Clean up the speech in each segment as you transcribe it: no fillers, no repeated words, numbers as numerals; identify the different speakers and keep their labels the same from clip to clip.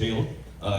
Speaker 1: Caleb.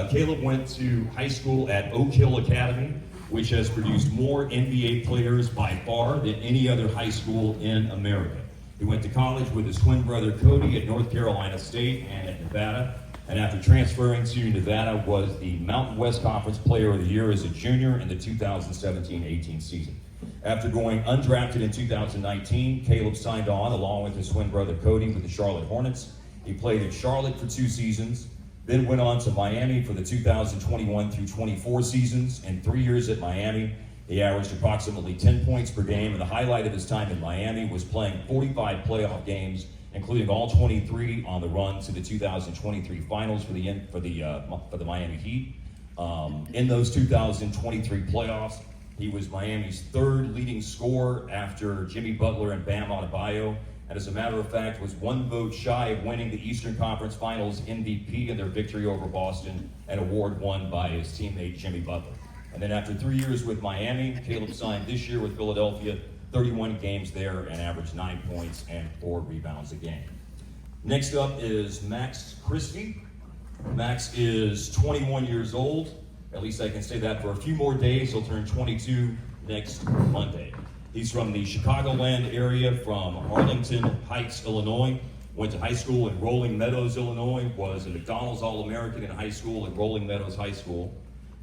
Speaker 1: Caleb went to high school at Oak Hill Academy, which has produced more NBA players by far than any other high school in America. He went to college with his twin brother Cody at North Carolina State and at Nevada, and after transferring to Nevada was the Mountain West Conference Player of the Year as a junior in the 2017-18 season. After going undrafted in 2019, Caleb signed on along with his twin brother Cody with the Charlotte Hornets. He played in Charlotte for 2 seasons, then went on to Miami for the 2021 through 24 seasons. In 3 years at Miami, he averaged approximately 10 points per game, and the highlight of his time in Miami was playing 45 playoff games, including all 23 on the run to the 2023 finals for the Miami Heat. In those 2023 playoffs, he was Miami's 3rd leading scorer after Jimmy Butler and Bam Adebayo, and as a matter of fact, was 1 vote shy of winning the Eastern Conference Finals MVP in their victory over Boston, an award won by his teammate Jimmy Butler. And then after 3 years with Miami, Caleb signed this year with Philadelphia, 31 games there, and averaged 9 points and 4 rebounds a game. Next up is Max Christie. Max is 21 years old. At least I can say that for a few more days. He'll turn 22 next Monday. He's from the Chicagoland area, from Arlington Heights, Illinois. Went to high school in Rolling Meadows, Illinois. Was a McDonald's All-American in high school at Rolling Meadows High School.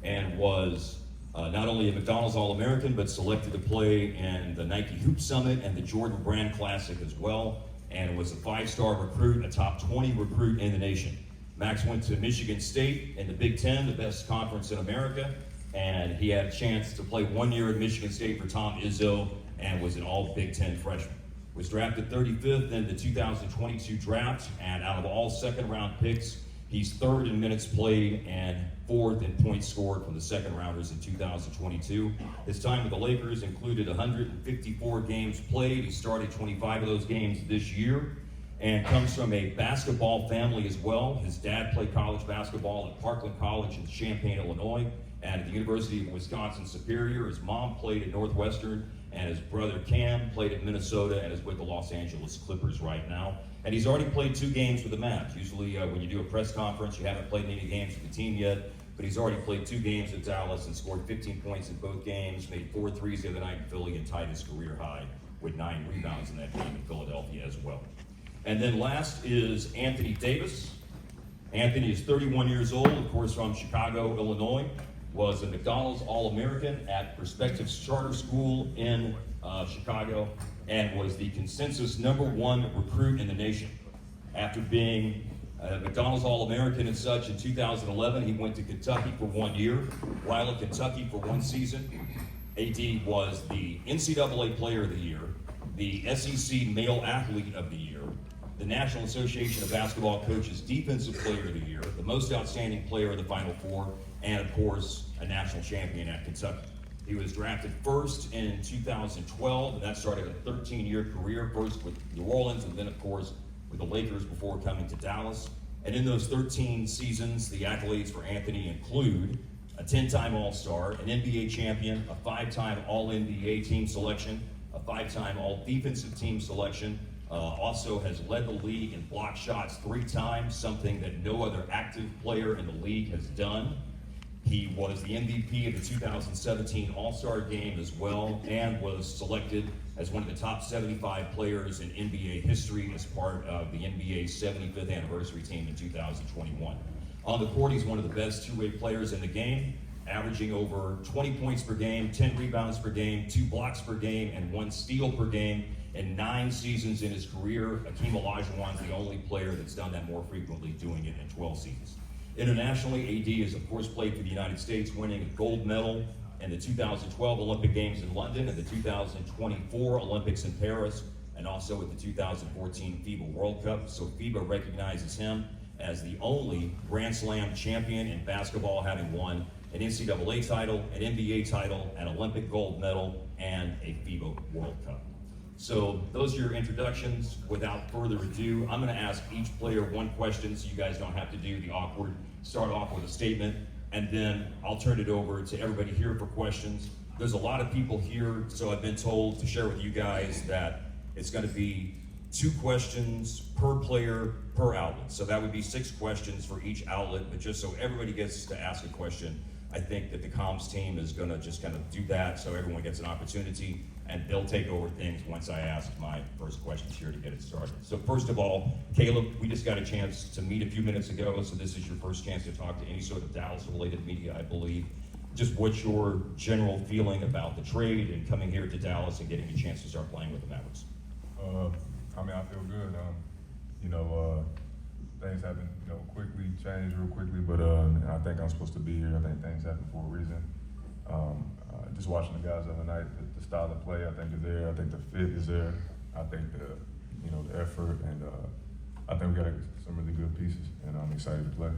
Speaker 1: And was not only a McDonald's All-American, but selected to play in the Nike Hoop Summit and the Jordan Brand Classic as well. And was a 5-star recruit, a top 20 recruit in the nation. Max went to Michigan State in the Big Ten, the best conference in America, and he had a chance to play 1 year at Michigan State for Tom Izzo and was an all Big Ten freshman. Was drafted 35th in the 2022 draft, and out of all second-round picks, he's 3rd in minutes played and 4th in points scored from the second rounders in 2022. His time with the Lakers included 154 games played. He started 25 of those games this year, and comes from a basketball family as well. His dad played college basketball at Parkland College in Champaign, Illinois, and at the University of Wisconsin-Superior. His mom played at Northwestern, and his brother Cam played at Minnesota and is with the Los Angeles Clippers right now. And he's already played 2 games with the Mavs. Usually when you do a press conference, you haven't played any games with the team yet, but he's already played 2 games with Dallas and scored 15 points in both games, made 4 threes the other night in Philly, and tied his career high with 9 rebounds in that game in Philadelphia as well. And then last is Anthony Davis. Anthony is 31 years old, of course from Chicago, Illinois. Was a McDonald's All-American at Perspectives Charter School in Chicago, and was the consensus #1 recruit in the nation. After being a McDonald's All-American and such in 2011, he went to Kentucky for 1 year. While at Kentucky for 1 season, AD was the NCAA Player of the Year, the SEC Male Athlete of the Year, the National Association of Basketball Coaches Defensive Player of the Year, the Most Outstanding Player of the Final Four, and of course, a national champion at Kentucky. He was drafted first in 2012, and that started a 13-year career, first with New Orleans, and then of course with the Lakers before coming to Dallas. And in those 13 seasons, the accolades for Anthony include a 10-time All-Star, an NBA champion, a 5-time All-NBA team selection, a 5-time All-Defensive team selection, also has led the league in block shots 3 times, something that no other active player in the league has done. He was the MVP of the 2017 All-Star Game as well, and was selected as one of the top 75 players in NBA history as part of the NBA's 75th anniversary team in 2021. On the court, he's one of the best 2-way players in the game, averaging over 20 points per game, 10 rebounds per game, 2 blocks per game, and 1 steal per game in 9 seasons in his career. Hakeem Olajuwon's the only player that's done that more frequently, doing it in 12 seasons. Internationally, AD has of course played for the United States, winning a gold medal in the 2012 Olympic Games in London and the 2024 Olympics in Paris, and also at the 2014 FIBA World Cup. So FIBA recognizes him as the only Grand Slam champion in basketball, having won an NCAA title, an NBA title, an Olympic gold medal, and a FIBA World Cup. So those are your introductions. Without further ado, I'm going to ask each player 1 question so you guys don't have to do the awkward start off with a statement, and then I'll turn it over to everybody here for questions. There's a lot of people here, so I've been told to share with you guys that it's going to be 2 questions per player per outlet. So that would be 6 questions for each outlet, but just so everybody gets to ask a question, I think that the comms team is gonna just kind of do that so everyone gets an opportunity, and they'll take over things once I ask my first questions here to get it started. So first of all, Caleb, we just got a chance to meet a few minutes ago, so this is your first chance to talk to any sort of Dallas-related media, I believe. Just what's your general feeling about the trade and coming here to Dallas and getting a chance to start playing with the Mavericks?
Speaker 2: I mean, I feel good. Things haven't, quickly changed real quickly, but I think I'm supposed to be here. I think things happen for a reason. Just watching the guys the other night, the style of play I think is there. I think the fit is there. I think the effort, and I think we got some really good pieces, and I'm excited to play.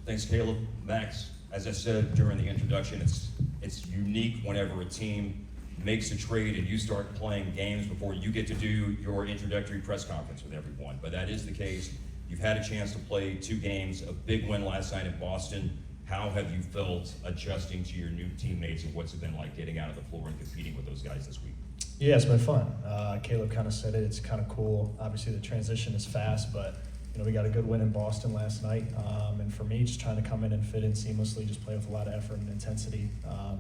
Speaker 1: Thanks, Caleb. Max, as I said during the introduction, it's unique whenever a team makes a trade and you start playing games before you get to do your introductory press conference with everyone. But that is the case. You've had a chance to play 2 games, a big win last night in Boston. How have you felt adjusting to your new teammates, and what's it been like getting out of the floor and competing with those guys this week?
Speaker 3: Yeah, it's been fun. Caleb kind of said it. It's kind of cool. Obviously, the transition is fast, but we got a good win in Boston last night. And for me, just trying to come in and fit in seamlessly, just play with a lot of effort and intensity.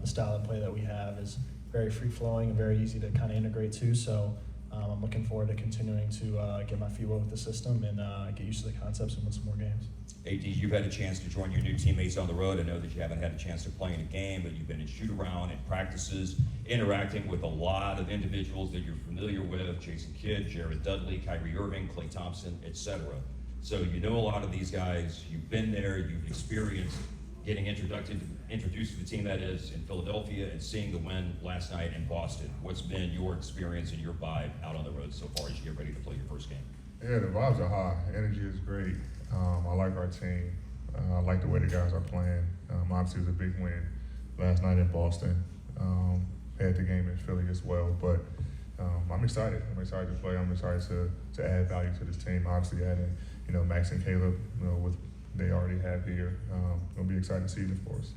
Speaker 3: The style of play that we have is very free-flowing and very easy to kind of integrate to. So I'm looking forward to continuing to get my feet wet with the system and get used to the concepts and win some more games.
Speaker 1: AD, you've had a chance to join your new teammates on the road. I know that you haven't had a chance to play in a game, but you've been in shoot-around and practices, interacting with a lot of individuals that you're familiar with: Jason Kidd, Jared Dudley, Kyrie Irving, Klay Thompson, etc. So you know a lot of these guys. You've been there. You've experienced getting introduced to the team, that is, in Philadelphia, and seeing the win last night in Boston. What's been your experience and your vibe out on the road so far as you get ready to play your first game?
Speaker 2: Yeah, the vibes are high. Energy is great. I like our team. I like the way the guys are playing. Obviously, it was a big win last night in Boston. Had the game in Philly as well, but I'm excited. I'm excited to play. I'm excited to add value to this team. Obviously, adding Max and Caleb, with they already have here. It'll be exciting season for us.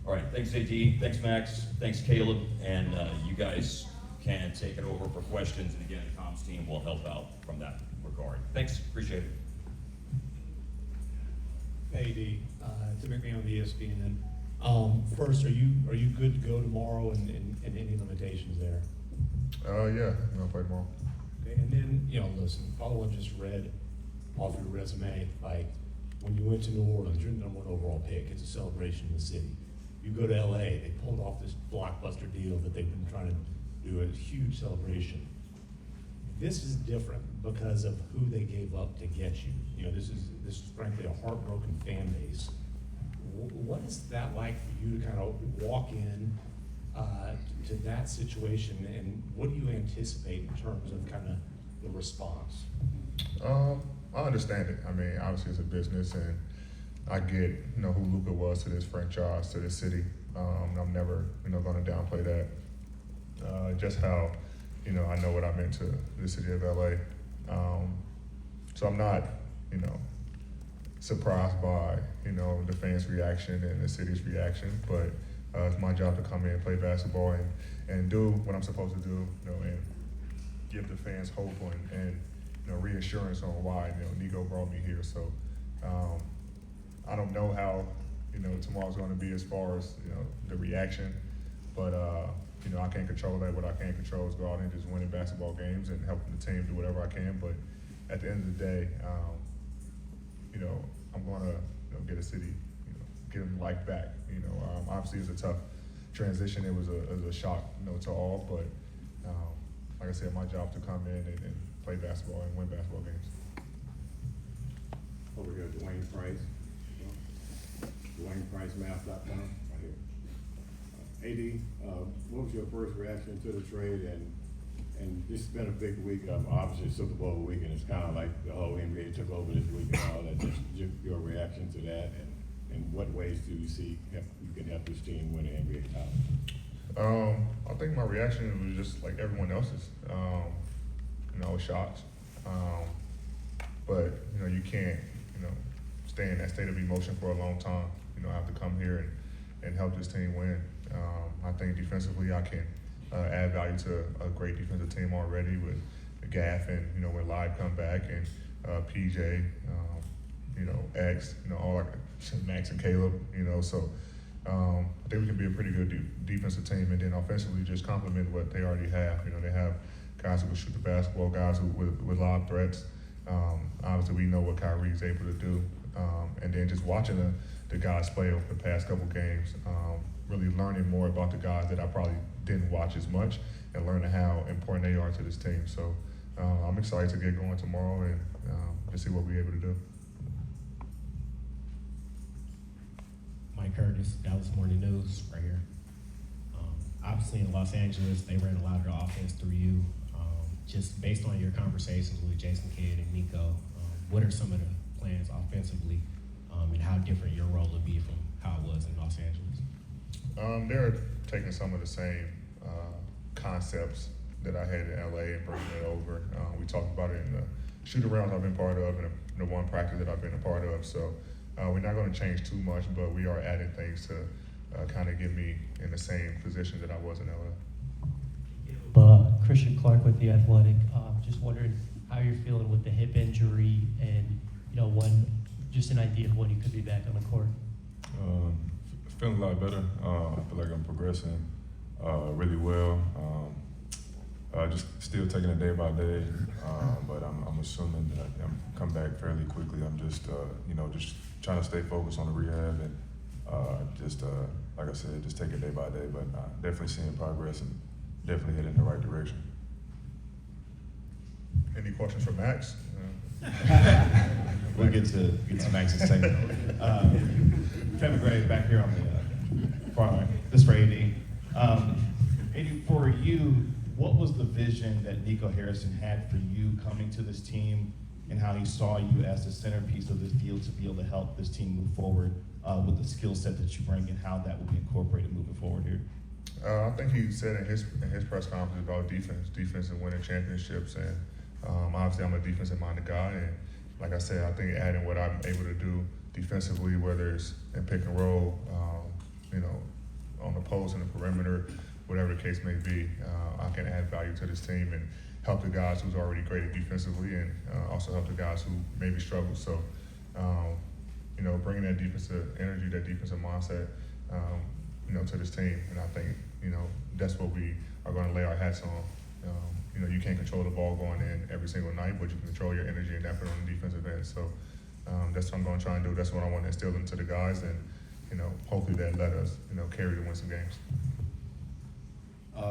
Speaker 1: All right, thanks AD, thanks Max, thanks Caleb, and you guys can take it over for questions, and again, the comms team will help out from that regard. Thanks, appreciate it.
Speaker 4: Hey, Tim McMahon with ESPN. First, are you good to go tomorrow, and any limitations there?
Speaker 2: Yeah, I'm gonna play tomorrow.
Speaker 4: Okay, and then listen, all I just read off your resume, like when you went to New Orleans, you're the #1 overall pick. It's a celebration in the city. You go to LA, they pulled off this blockbuster deal that they've been trying to do, a huge celebration. This is different because of who they gave up to get you. This is frankly a heartbroken fan base. What is that like for you to kind of walk in to that situation, and what do you anticipate in terms of kind of the response?
Speaker 2: I understand it. I mean, obviously it's a business, and I get who Luka was to this franchise, to this city. I'm never going to downplay that. Just how I know what I meant to the city of LA. So I'm not surprised by the fans' reaction and the city's reaction, but it's my job to come in, play basketball, and do what I'm supposed to do, and give the fans hope and reassurance on why Nico brought me here. So I don't know how tomorrow's going to be as far as the reaction, but I can't control that. What I can control is go out and just winning basketball games and helping the team do whatever I can. But at the end of the day, I'm going to get a city, get them life back. Obviously it's a tough transition. It was a shock, to all. But like I said, my job to come in and play basketball and win basketball games.
Speaker 5: Over here, Dwayne Price. DwaynePriceMath.com, right here. AD, what was your first reaction to the trade? And this has been a big week. Obviously, Super Bowl week, and it's kind of like the whole NBA took over this week and all that. Just your reaction to that, and what ways do you see you can help this team win an NBA title?
Speaker 2: I think my reaction was just like everyone else's. I was shocked. But you can't stay in that state of emotion for a long time. I have to come here and help this team win. I think defensively I can add value to a great defensive team already with Gaff and, when Live come back and PJ, X, all like Max and Caleb, so I think we can be a pretty good defensive team, and then offensively just complement what they already have. They have guys who can shoot the basketball, guys who with lob threats. Obviously, we know what Kyrie's able to do, and then just watching the guys play over the past couple games, really learning more about the guys that I probably didn't watch as much, and learning how important they are to this team. So I'm excited to get going tomorrow and to see what we're able to do.
Speaker 6: Mike Curtis, Dallas Morning News, right here. Obviously in Los Angeles, they ran a lot of the offense through you. Just based on your conversations with Jason Kidd and Nico, what are some of the plans offensively, and how different your role will be from how it was in Los Angeles? They're
Speaker 2: Taking some of the same concepts that I had in LA and bringing it over. We talked about it in the shoot-arounds I've been part of and the one practice that I've been a part of. So we're not going to change too much, but we are adding things to kind of get me in the same position that I was in LA.
Speaker 7: Christian Clark with The Athletic. Just wondering how you're feeling with the hip injury and, just an idea of when you could be back on the court.
Speaker 8: Feeling a lot better. I feel like I'm progressing really well. Just still taking it day by day, but I'm assuming that I'm come back fairly quickly. I'm just just trying to stay focused on the rehab and like I said, just take it day by day. But definitely seeing progress and definitely heading in the right direction.
Speaker 2: Any questions for Max?
Speaker 9: We'll get to Max's segment. Kevin Gray back here on the far line. This for AD. AD, for you, what was the vision that Nico Harrison had for you coming to this team, and how he saw you as the centerpiece of this deal to be able to help this team move forward with the skill set that you bring, and how that will be incorporated moving forward here?
Speaker 2: I think he said in his press conference about defense and winning championships, and obviously I'm a defensive-minded guy, and like I said, I think adding what I'm able to do defensively, whether it's in pick and roll, on the post and the perimeter, whatever the case may be, I can add value to this team and help the guys who's already great defensively, and also help the guys who maybe struggle. So, bringing that defensive energy, that defensive mindset, to this team, and I think that's what we are going to lay our hats on. You can't control the ball going in every single night, but you can control your energy and effort on the defensive end. So that's what I'm going to try and do. That's what I want to instill into the guys, and hopefully that let us carry to win some games.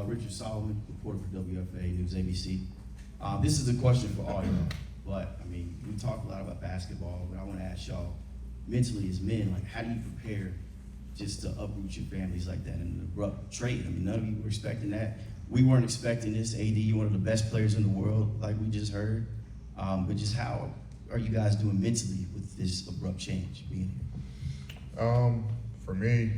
Speaker 10: Richard Solomon, reporter for WFA News ABC. This is a question for all y'all, but we talk a lot about basketball, but I want to ask y'all, mentally as men, how do you prepare just to uproot your families like that in an abrupt trade? None of you were expecting that. We weren't expecting this. AD, one of the best players in the world, like we just heard. But just how are you guys doing mentally with this abrupt change being here?
Speaker 2: For me,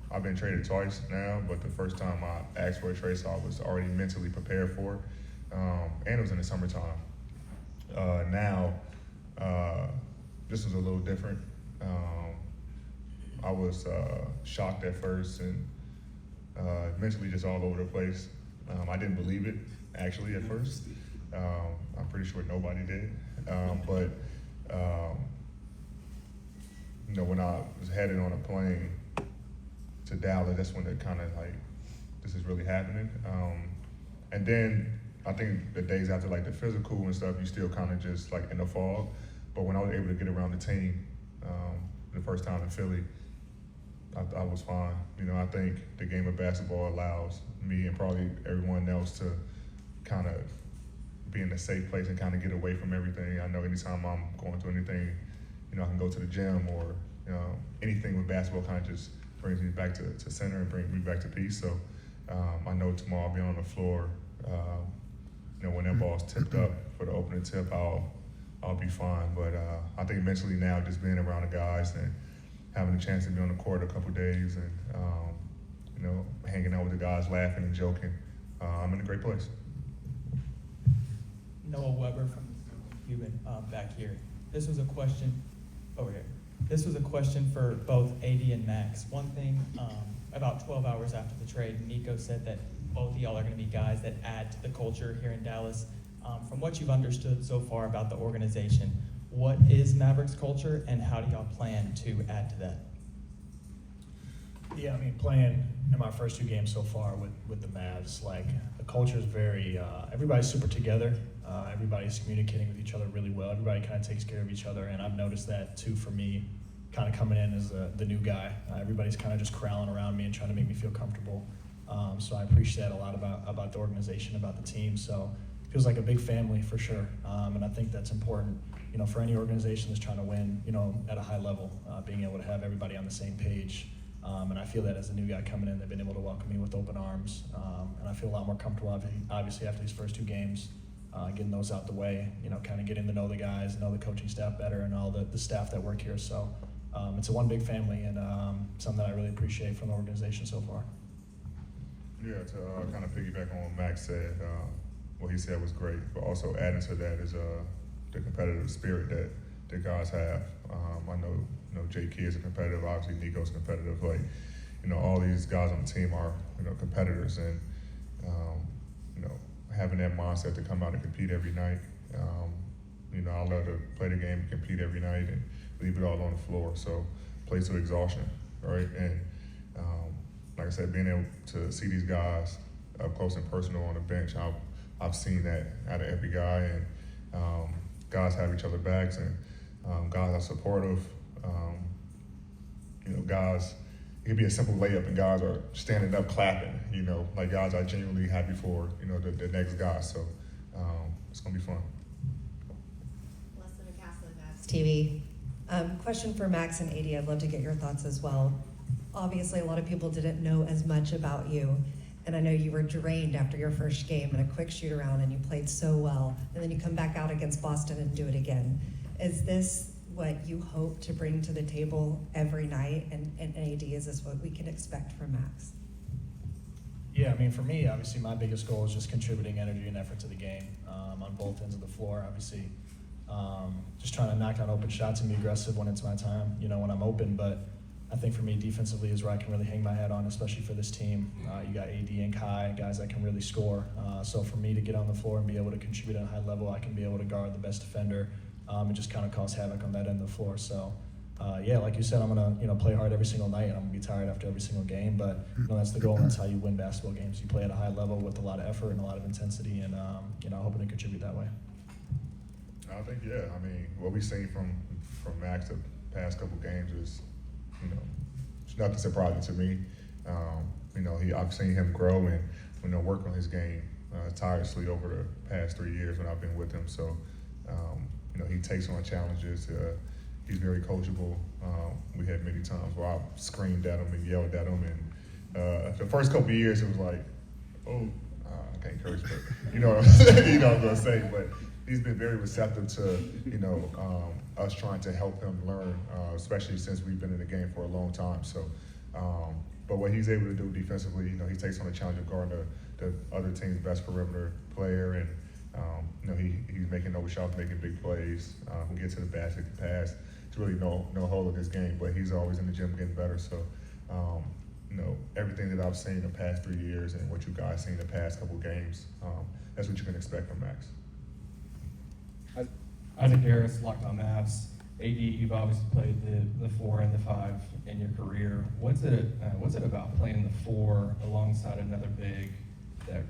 Speaker 2: I've been traded twice now, but the first time I asked for a trade, so I was already mentally prepared for it. And it was in the summertime. Now, this was a little different. I was shocked at first and mentally just all over the place. I didn't believe it, actually, at first. I'm pretty sure nobody did. But when I was headed on a plane to Dallas, that's when it kind of this is really happening. And then I think the days after the physical and stuff, you still kind of just in the fog. But when I was able to get around the team the first time in Philly, I was fine. I think the game of basketball allows me and probably everyone else to kind of be in a safe place and kind of get away from everything. I know anytime I'm going through anything, I can go to the gym or anything with basketball kind of just brings me back to center and brings me back to peace. So I know tomorrow I'll be on the floor. When that ball's tipped up for the opening tip, I'll be fine. But I think mentally now, just being around the guys and having a chance to be on the court a couple days and hanging out with the guys, laughing and joking, I'm in a great place.
Speaker 11: Noah Weber from Cuban back here. This was a question over here. This was a question for both AD and Max. One thing, about 12 hours after the trade, Nico said that both of y'all are going to be guys that add to the culture here in Dallas. From what you've understood so far about the organization, what is Mavericks culture, and how do y'all plan to add to that?
Speaker 3: Yeah, I mean, playing in my first 2 games so far with the Mavs, like, the culture is very, everybody's super together. Everybody's communicating with each other really well. Everybody kind of takes care of each other, and I've noticed that too for me, kind of coming in as the new guy. Everybody's kind of just corralling around me and trying to make me feel comfortable. So I appreciate that a lot about the organization, about the team. So it feels like a big family for sure, and I think that's important, you know, for any organization that's trying to win, you know, at a high level, being able to have everybody on the same page. And I feel that as a new guy coming in, they've been able to welcome me with open arms, and I feel a lot more comfortable, obviously, after these first 2 games, getting those out the way, you know, kind of getting to know the guys, know the coaching staff better, and all the staff that work here. So it's a one big family, and something that I really appreciate from the organization so far.
Speaker 2: Yeah, to kind of piggyback on what Max said, what he said was great, but also adding to that is the competitive spirit that the guys have. I know J.K. is a competitive, obviously Nico's competitive. Like, you know, all these guys on the team are, you know, competitors, and you know, having that mindset to come out and compete every night. You know, I love to play the game and compete every night and leave it all on the floor. So play to exhaustion, right? And like I said, being able to see these guys up close and personal on the bench, I've seen that out of every guy, and guys have each other backs, and guys are supportive. You know, guys, it could be a simple layup and guys are standing up clapping, you know, like guys are genuinely happy for, you know, the next guy. So it's gonna be fun.
Speaker 12: Mavs TV. Question for Max and AD. I'd love to get your thoughts as well. Obviously, a lot of people didn't know as much about you, and I know you were drained after your first game in a quick shoot around, and you played so well, and then you come back out against Boston and do it again. Is this what you hope to bring to the table every night, and AD, is this what we can expect from Max?
Speaker 3: Yeah, I mean, for me, obviously, my biggest goal is just contributing energy and effort to the game on both ends of the floor. Obviously, just trying to knock down open shots and be aggressive when it's my time, you know, when I'm open. But I think for me, defensively is where I can really hang my hat on, especially for this team. You got AD and Kai, guys that can really score. So for me to get on the floor and be able to contribute at a high level, I can be able to guard the best defender and just kind of cause havoc on that end of the floor. So yeah, like you said, I'm gonna, you know, play hard every single night, and I'm gonna be tired after every single game. But you know, that's the goal, and that's how you win basketball games. You play at a high level with a lot of effort and a lot of intensity, and you know, hoping to contribute that way.
Speaker 2: I think, yeah, I mean, what we've seen from Max the past couple games is, you know, it's nothing surprising to me. You know, I've seen him grow and, you know, work on his game tirelessly over the past 3 years when I've been with him. So, you know, he takes on challenges. He's very coachable. We had many times where I screamed at him and yelled at him. And the first couple of years, it was like, oh, I can't curse, but you know what I'm saying? You know what I'm going to say. But he's been very receptive to, you know, us trying to help him learn, especially since we've been in the game for a long time. So, but what he's able to do defensively, you know, he takes on the challenge of guarding the other team's best perimeter player, and you know, he's making over shots, making big plays. Can get to the basket, can pass. It's really no hole in his game, but he's always in the gym getting better. So, you know, everything that I've seen the past 3 years and what you guys seen the past couple games, that's what you can expect from Max.
Speaker 13: Isaac Harris, Locked On Mavs. AD, you've obviously played the 4 and the 5 in your career. What's it about playing the 4 alongside another big that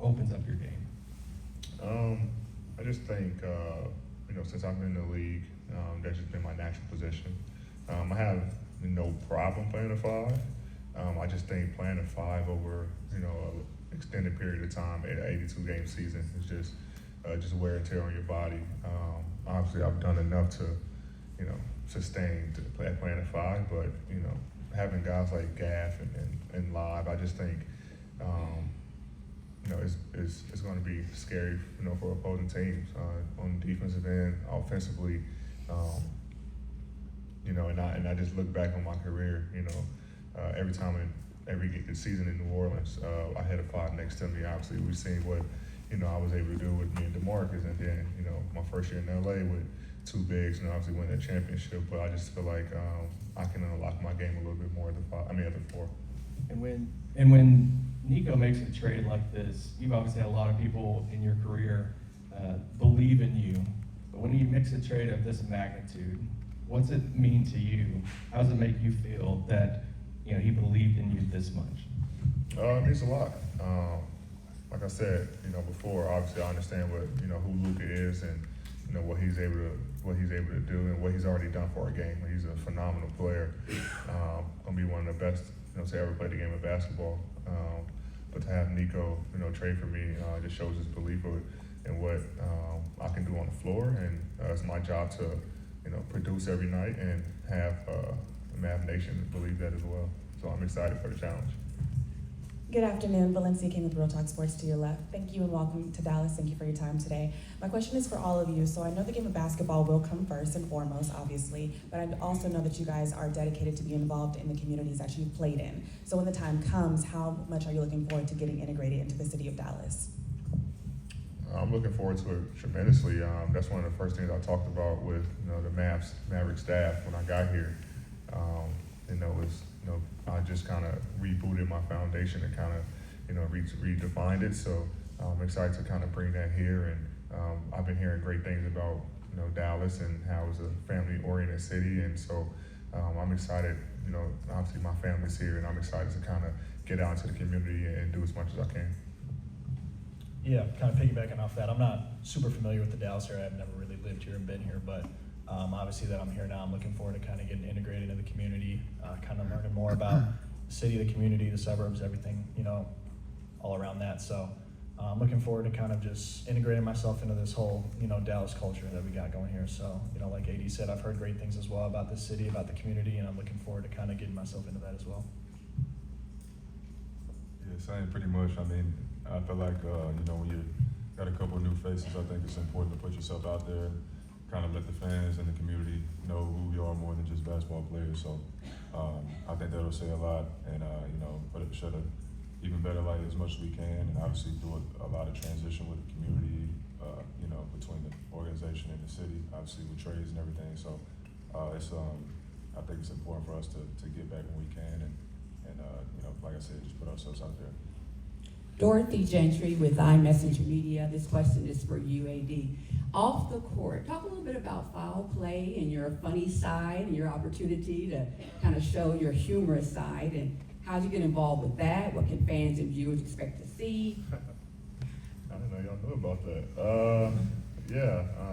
Speaker 13: opens up your game?
Speaker 2: I just think, you know, since I've been in the league, that's just been my natural position. I have no problem playing a 5. I just think playing a 5 over, you know, an extended period of time, an 82-game season, is just wear and tear on your body. Obviously, I've done enough to, you know, sustain to playing a 5, but, you know, having guys like Gaff and Live, I just think, you know, it's going to be scary, you know, for opposing teams on the defensive end, offensively. You know, and I just look back on my career, you know, every time every season in New Orleans, I had a 5 next to me. Obviously, we've seen what, you know, I was able to do with me and DeMarcus, and then, you know, my first year in LA with 2 bigs, and obviously win that championship. But I just feel like I can unlock my game a little bit more at the 4.
Speaker 13: And when Nico makes a trade like this, you've obviously had a lot of people in your career believe in you, but when he makes a trade of this magnitude, what's it mean to you? How does it make you feel that he believed in you this much?
Speaker 2: It means a lot. Like I said, before, obviously I understand what who Luka is and what he's able to do and what he's already done for our game. He's a phenomenal player. Gonna be one of the best to ever play the game of basketball. But to have Nico trade for me just shows his belief in what I can do on the floor, and it's my job to produce every night and have the Mav Nation believe that as well. So I'm excited for the challenge.
Speaker 14: Good afternoon, Valencia King with Real Talk Sports to your left. Thank you and welcome to Dallas. Thank you for your time today. My question is for all of you. So I know the game of basketball will come first and foremost, obviously, but I also know that you guys are dedicated to be involved in the communities that you've played in. So when the time comes, how much are you looking forward to getting integrated into the city of Dallas?
Speaker 2: I'm looking forward to it tremendously. That's one of the first things I talked about with the Mavericks staff when I got here. I just kind of rebooted my foundation and kind of redefined it. So I'm excited to kind of bring that here, and I've been hearing great things about Dallas and how it's a family-oriented city, and so I'm excited. Obviously my family's here, and I'm excited to kind of get out into the community and do as much as I can.
Speaker 3: Yeah, kind of piggybacking off that, I'm not super familiar with the Dallas area. I've never really lived here and been here, but obviously that I'm here now, I'm looking forward to kind of getting integrated into the community, kind of learning more about the city, the community, the suburbs, everything, all around that. So I'm looking forward to kind of just integrating myself into this whole, Dallas culture that we got going here. So, like AD said, I've heard great things as well about this city, about the community, and I'm looking forward to kind of getting myself into that as well.
Speaker 8: Yeah, same pretty much. I mean, I feel like, when you got a couple of new faces, I think it's important to put yourself out there, kind of let the fans and the community know who you are more than just basketball players. So I think that'll say a lot, and put it shed an even better light as much as we can, and obviously do a lot of transition with the community, between the organization and the city, obviously with trades and everything. So I think it's important for us to get back when we can, and like I said, just put ourselves out there.
Speaker 15: Dorothy Gentry with iMessenger Media. This question is for you, AD. Off the court, talk a little bit about foul play and your funny side and your opportunity to kind of show your humorous side, and how'd you get involved with that? What can fans and viewers expect to see?
Speaker 2: I didn't know y'all knew about that.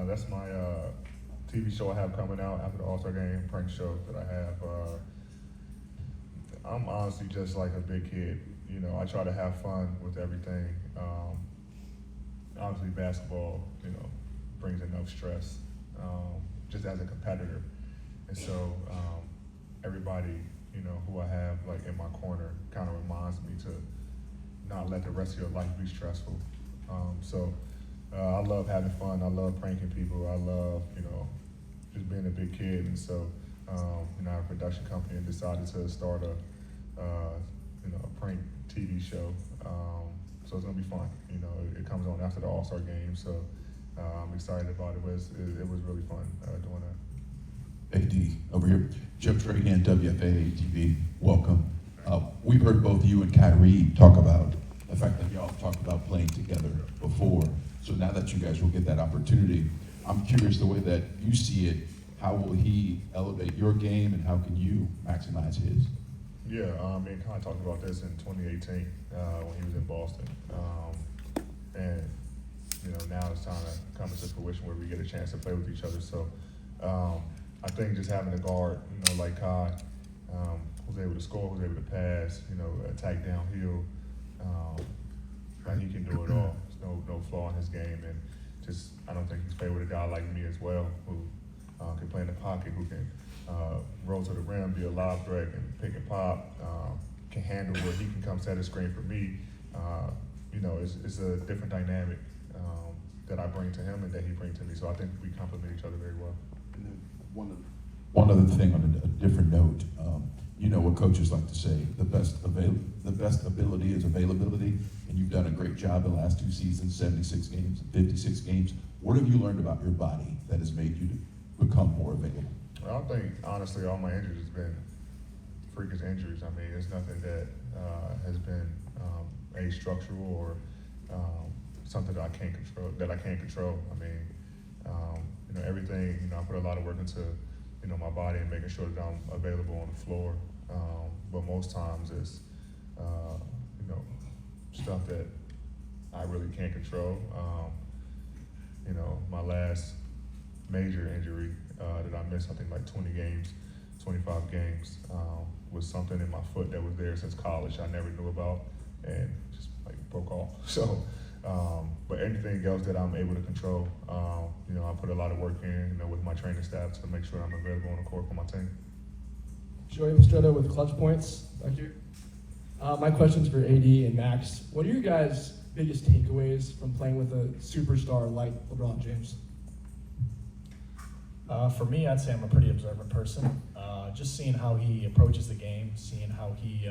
Speaker 2: That's my TV show I have coming out after the All-Star game, prank show that I have. I'm honestly just like a big kid. I try to have fun with everything. Obviously basketball, brings enough stress, just as a competitor. And so everybody, who I have like in my corner kind of reminds me to not let the rest of your life be stressful. I love having fun. I love pranking people. I love, just being a big kid. And so, I have a production company and decided to start a prank TV show. So it's gonna be fun. It comes on after the All-Star game. So I'm excited about it. But it was really fun doing that.
Speaker 16: AD over here, Jeff Trahan, WFA TV. Welcome. We've heard both you and Kyrie talk about the fact that y'all talked about playing together before. So now that you guys will get that opportunity, I'm curious the way that you see it. How will he elevate your game, and how can you maximize his?
Speaker 2: Yeah, me and Con talked about this in 2018 when he was in Boston, and now it's time to come into fruition where we get a chance to play with each other. So I think just having a guard, like Kai, who's able to score, who's able to pass, attack downhill, he can do it all. There's no flaw in his game, and just I don't think he's played with a guy like me as well, who can play in the pocket, who can roll to the rim, be a lob threat, and pick and pop, can handle where he can come set a screen for me. It's a different dynamic that I bring to him and that he brings to me. So I think we complement each other very well.
Speaker 16: And then one other thing on a different note, what coaches like to say, the best ability is availability, and you've done a great job the last 2 seasons, 76 games, 56 games. What have you learned about your body that has made you to become more available?
Speaker 2: I think, honestly, all my injuries has been freakish injuries. I mean, it's nothing that has been structural or something that I can't control. I mean, everything. I put a lot of work into my body and making sure that I'm available on the floor. But most times it's stuff that I really can't control. My last major injury that I missed, I think like 20 games, 25 games, was something in my foot that was there since college I never knew about and just like broke off. So, but anything else that I'm able to control, I put a lot of work in, with my training staff to make sure I'm available on the court for my team.
Speaker 17: Joey Mastretta with Clutch Points back here. My question's for AD and Max. What are your guys' biggest takeaways from playing with a superstar like LeBron James?
Speaker 3: For me, I'd say I'm a pretty observant person. Just seeing how he approaches the game, seeing how he,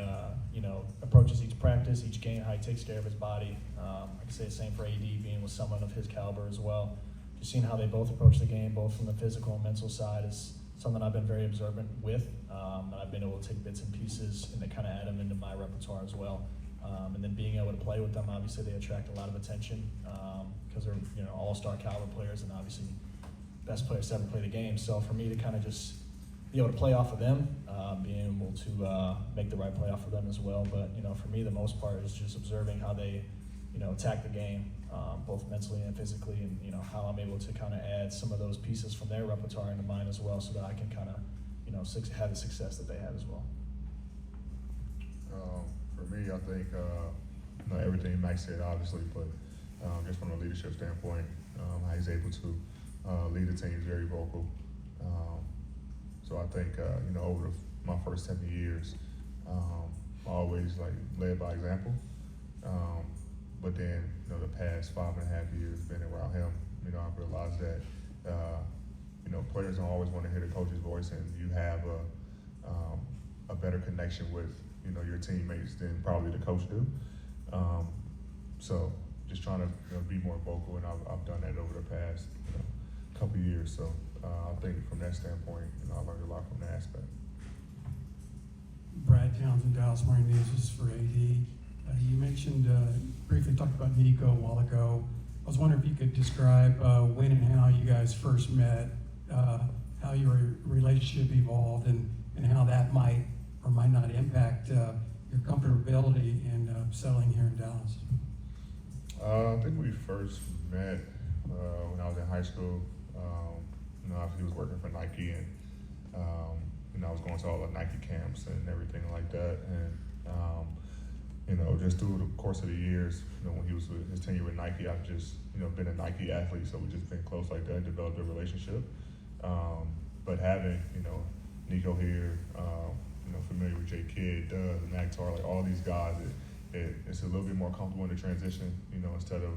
Speaker 3: approaches each practice, each game, how he takes care of his body. I can say the same for AD, being with someone of his caliber as well. Just seeing how they both approach the game, both from the physical and mental side, is something I've been very observant with. And I've been able to take bits and pieces and to kind of add them into my repertoire as well. And then being able to play with them, obviously they attract a lot of attention because they're all-star caliber players and obviously best players to ever play the game. So for me to kind of just be able to play off of them, being able to make the right play off of them as well. But for me, the most part is just observing how they, attack the game, both mentally and physically, and how I'm able to kind of add some of those pieces from their repertoire into mine as well, so that I can kind of, have the success that they have as well.
Speaker 2: For me, I think everything Max said, obviously, but just from a leadership standpoint, how he's able to lead the team is very vocal. So I think over my first 7 years, I always led by example. But then the past 5.5 years being around him, I've realized that players don't always want to hear the coach's voice, and you have a better connection with your teammates than probably the coach do. So just trying to be more vocal, and I've done that over the past couple of years. So I think from that standpoint, I learned a lot from that aspect.
Speaker 18: Brad Townsend, Dallas Mavericks News. This is for AD. You mentioned, briefly talked about Nico a while ago. I was wondering if you could describe when and how you guys first met, how your relationship evolved, and how that might or might not impact your comfortability in settling here in Dallas.
Speaker 2: I think we first met when I was in high school. He was working for Nike, and I was going to all the Nike camps and everything like that. And just through the course of the years, when he was with his tenure with Nike, I've just been a Nike athlete, so we've just been close like that and developed a relationship. But having Nico here, familiar with J. Kidd, Doug, and Akhtar, all these guys, it's a little bit more comfortable in the transition. Instead of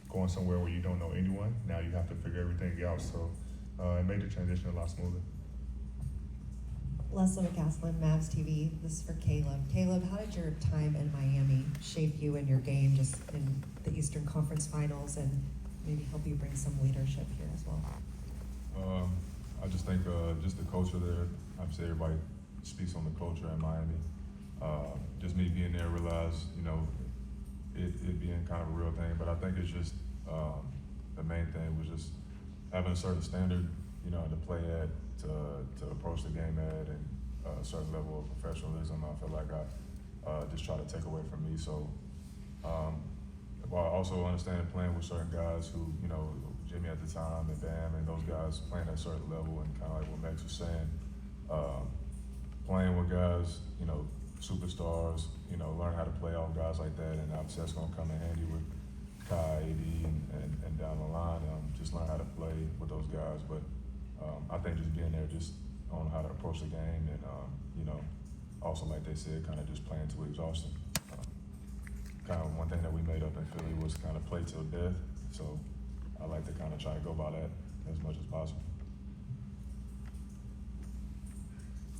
Speaker 2: going somewhere where you don't know anyone, now you have to figure everything out. So it made the transition a lot smoother.
Speaker 12: Leslie McCaslin, Mavs TV. This is for Caleb. Caleb, how did your time in Miami shape you in your game, just in the Eastern Conference Finals, and maybe help you bring some leadership here as well?
Speaker 8: I just think just the culture there. Obviously, everybody speaks on the culture in Miami. Just me being there, realized it being kind of a real thing. But I think it's just the main thing was just having a certain standard, to play at, to approach the game at, and a certain level of professionalism. I feel like I just try to take away from me. So while also understanding playing with certain guys who, Jimmy at the time and Bam and those guys playing at a certain level, and kind of like what Max was saying, playing with guys, superstars, learn how to play off guys like that, and obviously that's going to come in handy with Kai, AD, and down the line, just learn how to play with those guys. But I think just being there, just on how to approach the game, and also like they said, kind of just playing to exhaustion. Kind of one thing that we made up in Philly was kind of play till death. So I like to kind of try to go by that as much as possible.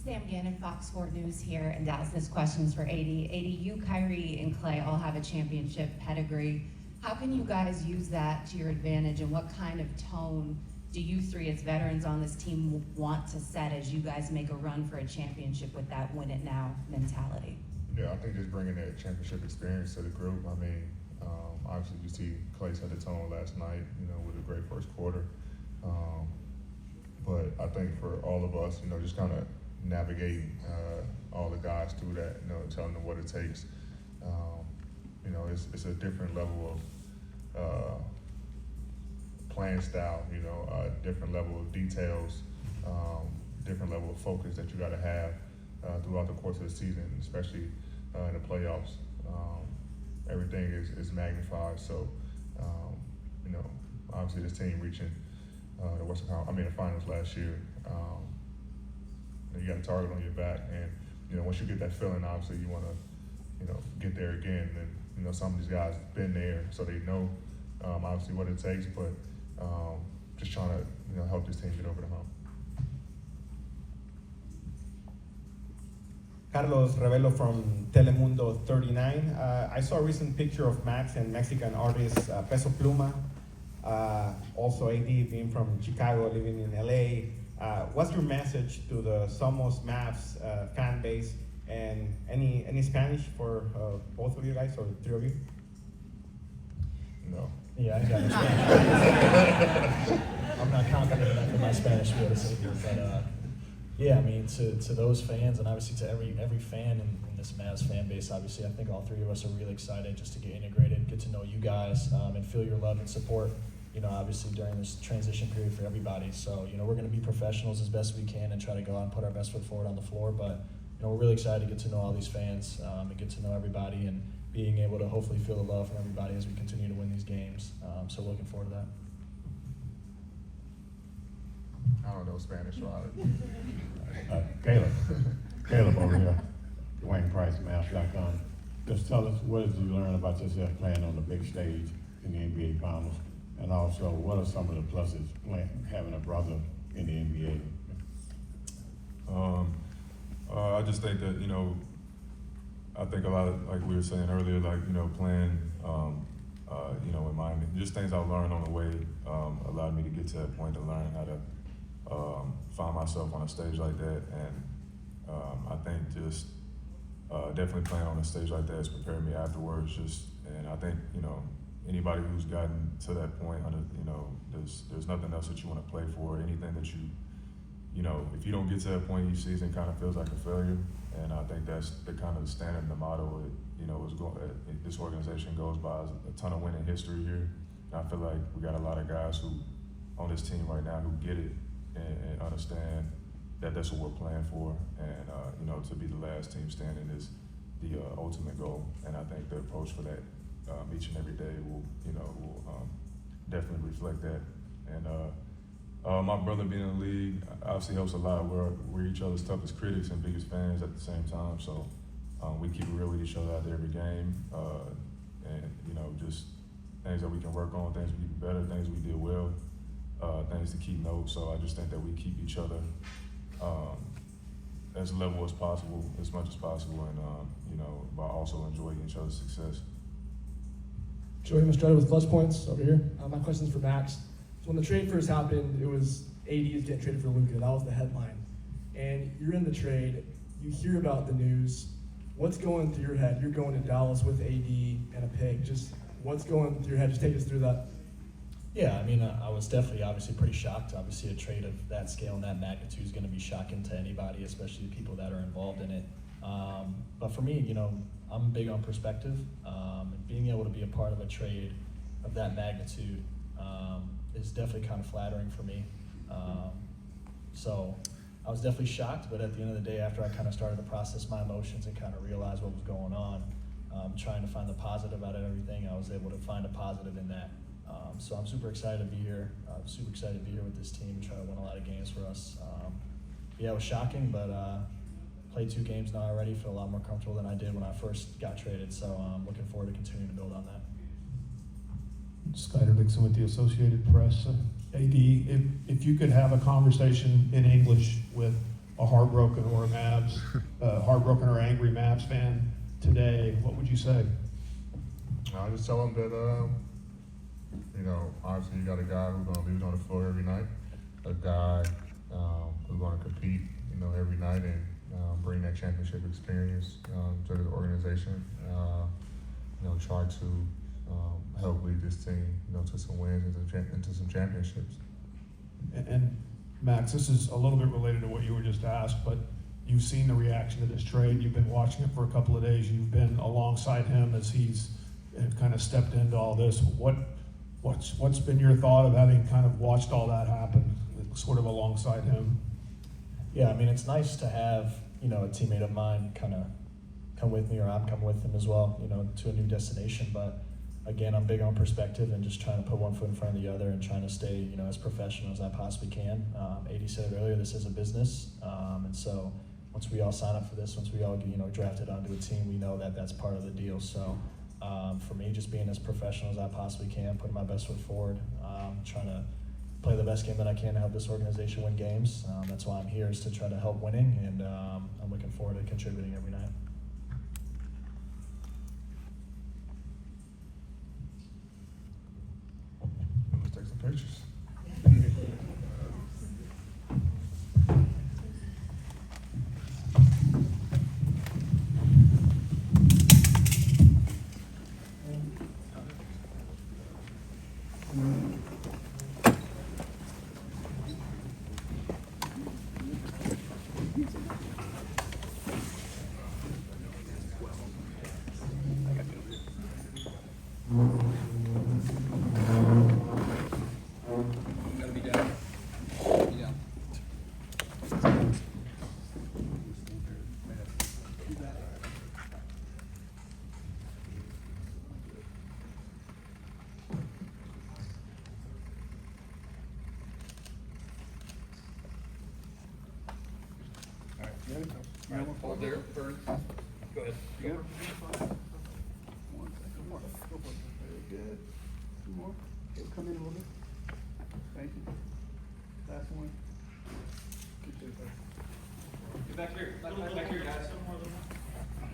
Speaker 19: Sam Gannon, Fox Sports News here in Dallas. This question is for AD. AD, you, Kyrie, and Clay all have a championship pedigree. How can you guys use that to your advantage, and what kind of tone do you three as veterans on this team want to set as you guys make a run for a championship with that win it now mentality?
Speaker 2: Yeah, I think just bringing that championship experience to the group. I mean, obviously you see Clay set the tone last night, with a great first quarter. But I think for all of us, just kind of navigating all the guys through that, telling them what it takes. It's a different level of playing style, different level of details, different level of focus that you got to have throughout the course of the season, especially in the playoffs. Everything is magnified. So, obviously this team reaching the finals last year. You got a target on your back, and once you get that feeling, obviously you want to, get there again. And some of these guys have been there, so they know obviously what it takes. But just trying to help this team get over the hump.
Speaker 20: Carlos Revelo from Telemundo 39. I saw a recent picture of Max and Mexican artist Peso Pluma. Also AD being from Chicago, living in LA. What's your message to the Somos Mavs fan base? And any Spanish for both of you guys, or three of you?
Speaker 2: No.
Speaker 3: Yeah, I got it. I'm not confident enough in my Spanish skills, but yeah, I mean, to those fans, and obviously to every fan in this Mavs fan base, obviously, I think all three of us are really excited just to get integrated, get to know you guys, and feel your love and support. Obviously during this transition period for everybody. So, we're going to be professionals as best we can and try to go out and put our best foot forward on the floor. But, we're really excited to get to know all these fans and get to know everybody, and being able to hopefully feel the love from everybody as we continue to win these games. So looking forward to that.
Speaker 2: I don't know Spanish, so
Speaker 5: Caleb over here, Dwayne Price, Mavs.com. Just tell us, what did you learn about yourself playing on the big stage in the NBA Finals? And also, what are some of the pluses having a brother in the NBA?
Speaker 8: I just think that, I think a lot of, like we were saying earlier, playing, in Miami, just things I've learned on the way allowed me to get to that point to learn how to find myself on a stage like that. And I think just definitely playing on a stage like that has prepared me afterwards. And I think, anybody who's gotten to that point, there's nothing else that you want to play for. Anything that if you don't get to that point each season, kind of feels like a failure. And I think that's the kind of the standard and the motto this organization goes by. Is a ton of winning history here. And I feel like we got a lot of guys who on this team right now who get it and understand that that's what we're playing for. And to be the last team standing is the ultimate goal. And I think the approach for that each and every day will definitely reflect that. And my brother being in the league obviously helps a lot. We're each other's toughest critics and biggest fans at the same time. So we keep it real with each other out there every game. And just things that we can work on, things we can do better, things we did well, things to keep note. So I just think that we keep each other as level as possible, as much as possible, and but also enjoying each other's success.
Speaker 17: Joey Mastretta with Clutch Points over here. My question is for Max. So when the trade first happened, it was AD is getting traded for Luka. That was the headline. And you're in the trade. You hear about the news. What's going through your head? You're going to Dallas with AD and a pick. Just what's going through your head? Just take us through that.
Speaker 3: Yeah, I mean, I was definitely obviously pretty shocked. Obviously, a trade of that scale and that magnitude is going to be shocking to anybody, especially the people that are involved in it. But for me, I'm big on perspective. And being able to be a part of a trade of that magnitude is definitely kind of flattering for me. So I was definitely shocked, but at the end of the day, after I kind of started to process my emotions and kind of realize what was going on, trying to find the positive out of everything, I was able to find a positive in that. So I'm super excited to be here. I'm super excited to be here with this team and try to win a lot of games for us. Yeah, it was shocking, but played 2 games now already. Feel a lot more comfortable than I did when I first got traded. So I'm looking forward to continuing to build on that.
Speaker 21: Skyler Dixon with the Associated Press. AD, if you could have a conversation in English with a heartbroken or heartbroken or angry Mavs fan today, what would you say?
Speaker 2: I'll just tell them that, obviously you got a guy who's going to leave on the floor every night. a guy who's going to compete, every night and bring that championship experience to the organization. Try to help lead this team, to some wins and into some championships.
Speaker 21: And Max, this is a little bit related to what you were just asked, but you've seen the reaction to this trade. You've been watching it for a couple of days. You've been alongside him as he's kind of stepped into all this. What's been your thought of having kind of watched all that happen, sort of alongside him?
Speaker 3: Yeah, I mean, it's nice to have, a teammate of mine kind of come with me, or I'm coming with him as well, to a new destination. But again, I'm big on perspective and just trying to put one foot in front of the other and trying to stay, as professional as I possibly can. AD said it earlier, this is a business. And so once we all sign up for this, once we all get, drafted onto a team, we know that that's part of the deal. So for me, just being as professional as I possibly can, putting my best foot forward, trying to play the best game that I can to help this organization win games. That's why I'm here, is to try to help winning, and I'm looking forward to contributing every night.
Speaker 2: Let's take some pictures.
Speaker 1: Hold there, Vern. Go ahead. Go. One second more. Go for it. Very good. Two more. Okay, come in a little bit.